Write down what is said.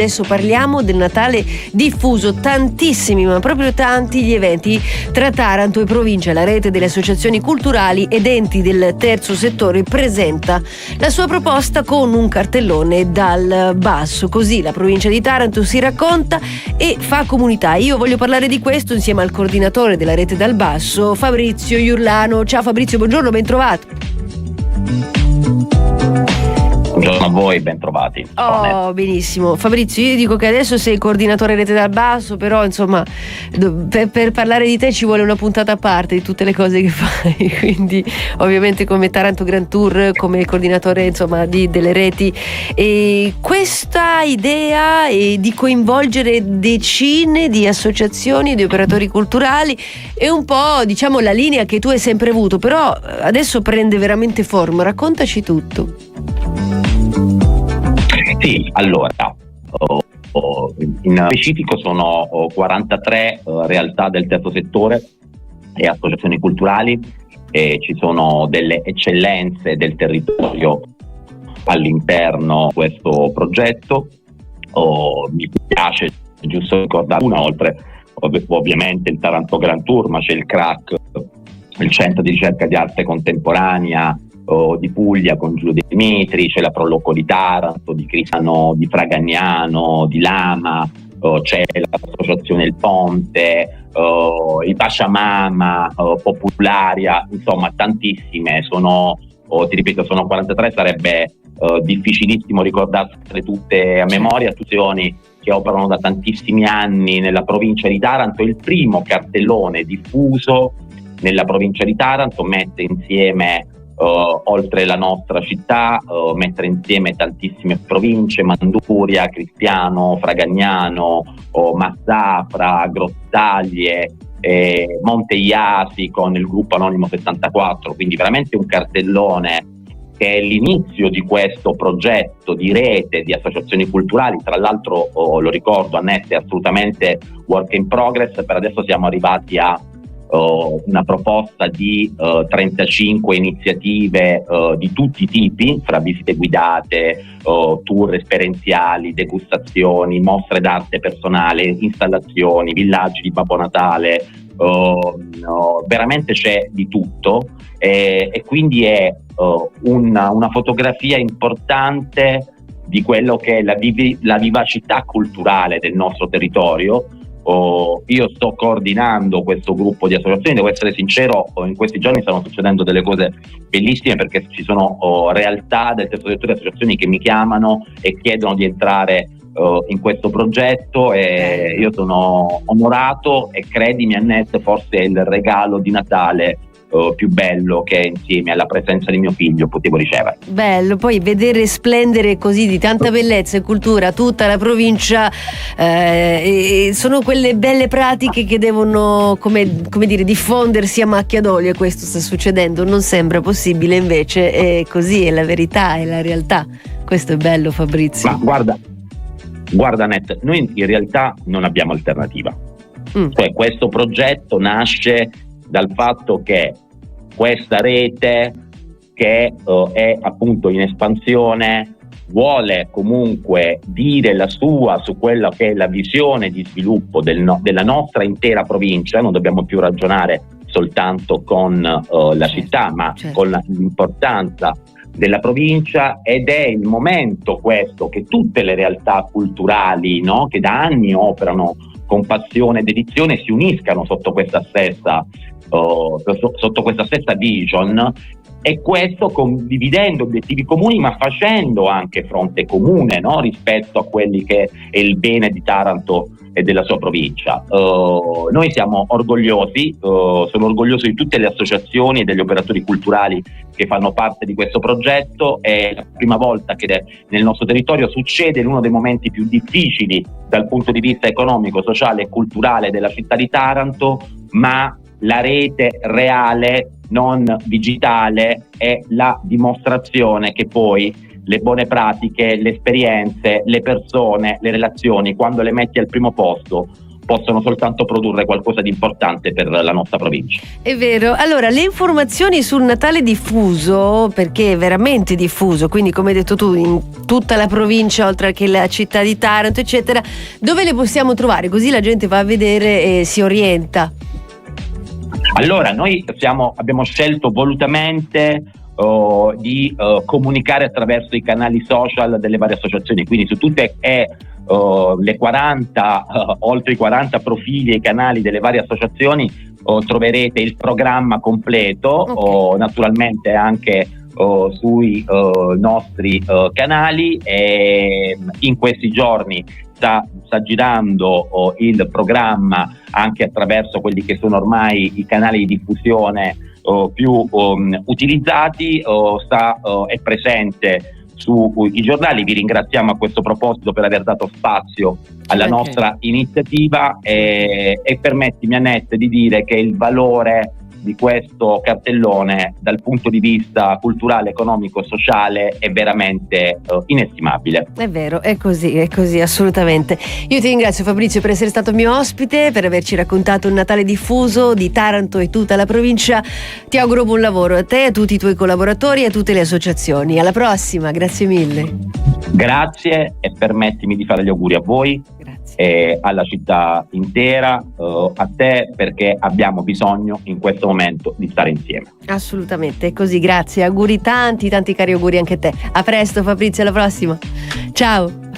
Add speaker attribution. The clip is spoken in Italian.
Speaker 1: Adesso parliamo del Natale diffuso, tantissimi, ma proprio tanti gli eventi tra Taranto e provincia. La rete delle associazioni culturali ed enti del terzo settore presenta la sua proposta con un cartellone dal basso, così la provincia di Taranto si racconta e fa comunità. Io voglio parlare di questo insieme al coordinatore della rete dal basso, Fabrizio Iurlano. Ciao Fabrizio, buongiorno, ben trovato.
Speaker 2: Buongiorno a voi, ben trovati.
Speaker 1: Oh, benissimo. Fabrizio, io dico che adesso sei coordinatore rete dal basso, però insomma per parlare di te ci vuole una puntata a parte di tutte le cose che fai, quindi ovviamente come Taranto Grand Tour, come coordinatore insomma delle reti, e questa idea di coinvolgere decine di associazioni e di operatori culturali è un po', diciamo, la linea che tu hai sempre avuto, però adesso prende veramente forma. Raccontaci tutto.
Speaker 2: Sì, allora, in specifico sono 43 realtà del terzo settore e associazioni culturali, e ci sono delle eccellenze del territorio all'interno di questo progetto. Mi piace giusto ricordare una, oltre ovviamente il Taranto Grand Tour, ma c'è il CRAC, il Centro di Ricerca di Arte Contemporanea di Puglia con Giulio De Dimitri, c'è la Proloco di Taranto, di Cristiano, di Fragagnano, di Lama, c'è l'associazione Il Ponte, il Pasciamama, Popularia, insomma tantissime, ti ripeto, sono 43, sarebbe difficilissimo ricordarsele tutte a memoria, associazioni che operano da tantissimi anni nella provincia di Taranto. Il primo cartellone diffuso nella provincia di Taranto mette insieme oltre la nostra città, mettere insieme tantissime province: Manduria, Cristiano, Fragagnano, Mazzafra, Grottaglie, Monte Iasi con il gruppo Anonimo 74, quindi veramente un cartellone che è l'inizio di questo progetto di rete di associazioni culturali. Tra l'altro lo ricordo, Annette, è assolutamente work in progress. Per adesso siamo arrivati a una proposta di 35 iniziative di tutti i tipi, fra visite guidate, tour esperienziali, degustazioni, mostre d'arte personale, installazioni, villaggi di Babbo Natale, veramente c'è di tutto, e quindi è una fotografia importante di quello che è la vivacità culturale del nostro territorio. Io sto coordinando questo gruppo di associazioni, devo essere sincero, in questi giorni stanno succedendo delle cose bellissime, perché ci sono realtà del terzo settore, associazioni che mi chiamano e chiedono di entrare in questo progetto, e io sono onorato, e credimi Annette, forse è il regalo di Natale più bello che insieme alla presenza di mio figlio potevo ricevere.
Speaker 1: Bello, poi vedere splendere così di tanta bellezza e cultura tutta la provincia, sono quelle belle pratiche che devono come dire diffondersi a macchia d'olio, e questo sta succedendo. Non sembra possibile, invece è così, è la verità, è la realtà. Questo è bello, Fabrizio.
Speaker 2: Ma guarda Annette, noi in realtà non abbiamo alternativa. Cioè, questo progetto nasce dal fatto che questa rete, che è appunto in espansione, vuole comunque dire la sua su quella che è la visione di sviluppo della nostra intera provincia. Non dobbiamo più ragionare soltanto con la città, ma con l'importanza della provincia, ed è il momento questo che tutte le realtà culturali, no, che da anni operano con passione e dedizione, si uniscano sotto questa stessa vision, e questo condividendo obiettivi comuni, ma facendo anche fronte comune, no, rispetto a quelli che è il bene di Taranto e della sua provincia. Noi siamo orgogliosi, sono orgoglioso di tutte le associazioni e degli operatori culturali che fanno parte di questo progetto. È la prima volta che nel nostro territorio succede in uno dei momenti più difficili dal punto di vista economico, sociale e culturale della città di Taranto, ma la rete reale, non digitale, è la dimostrazione che poi le buone pratiche, le esperienze, le persone, le relazioni, quando le metti al primo posto, possono soltanto produrre qualcosa di importante per la nostra provincia.
Speaker 1: È vero. Allora, le informazioni sul Natale diffuso, perché è veramente diffuso, quindi come hai detto tu, in tutta la provincia, oltre che la città di Taranto, eccetera, dove le possiamo trovare? Così la gente va a vedere e si orienta.
Speaker 2: Allora, noi abbiamo scelto volutamente di comunicare attraverso i canali social delle varie associazioni, quindi su tutte le 40, oltre i 40 profili e canali delle varie associazioni troverete il programma completo,
Speaker 1: Okay.
Speaker 2: naturalmente anche sui nostri canali, e in questi giorni sta girando il programma anche attraverso quelli che sono ormai i canali di diffusione più utilizzati, è presente sui giornali. Vi ringraziamo a questo proposito per aver dato spazio alla nostra iniziativa, e permettimi, Annette, di dire che il valore di questo cartellone dal punto di vista culturale, economico, sociale è veramente inestimabile.
Speaker 1: È vero, è così, assolutamente. Io ti ringrazio, Fabrizio, per essere stato mio ospite, per averci raccontato il Natale diffuso di Taranto e tutta la provincia. Ti auguro buon lavoro a te, a tutti i tuoi collaboratori e a tutte le associazioni. Alla prossima, grazie mille.
Speaker 2: Grazie, e permettimi di fare gli auguri a voi.
Speaker 1: Grazie.
Speaker 2: E alla città intera, a te, perché abbiamo bisogno in questo momento di stare insieme.
Speaker 1: Assolutamente, è così, grazie. Auguri tanti cari auguri anche a te. A presto, Fabrizio, alla prossima. Ciao.